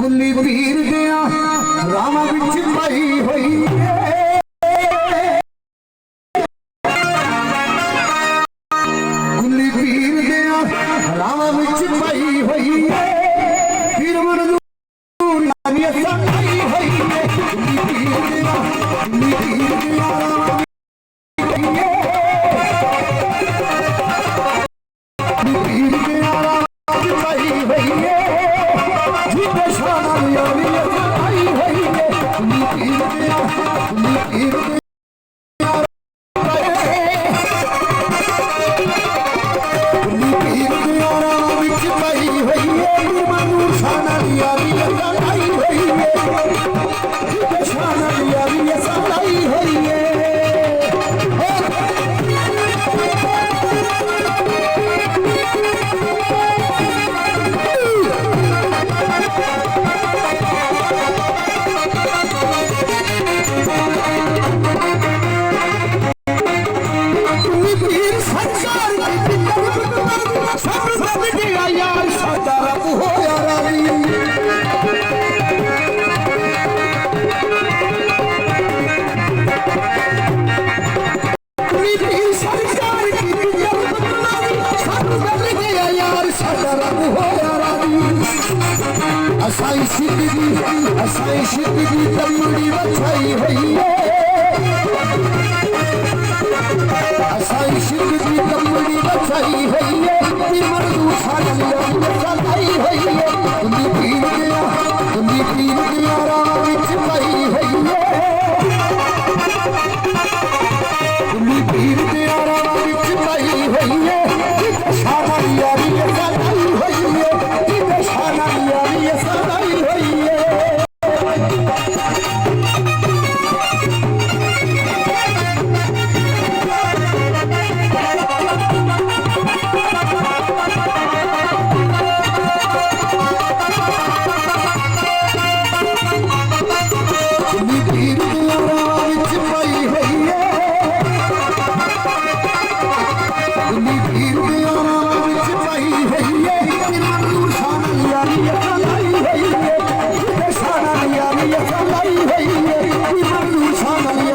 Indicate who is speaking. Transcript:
Speaker 1: ਗੁੱਲੀ ਵੀਰ ਦਿਆਂ ਰਾਵਾਂ ਵਿੱਚ ਪਾਈ ਹੋਈ ਗੁੱਲੀ ਵੀਰ ਦਿਆਂ ਰਾਵਾਂ ਵਿੱਚ ਪਾਈ ਹੋਈ ਫਿਰ ਮਨਜ਼ੂਰ ਨਾਰੀ ਸਾਈ ਹੋਈ ਗੁੱਲੀ ਵੀਰ ਦਿਆਂ ਰਾਵਾਂ ਵੀਰ ਦਿਆਂ ਰਾਵਾਂ ਪਾਈ ਹੋਈ असाई शिकदी तमड़ी वछाई हुई असाई शिकदी तमड़ी वछाई हुई मर्दू साई हुई तुंदी पीर दिया राह विच पाई हुई तुंदी पीर दिया राह विच पाई हुई शाना यारी सदाई हुई शाना यारी सदाई हुई Hey,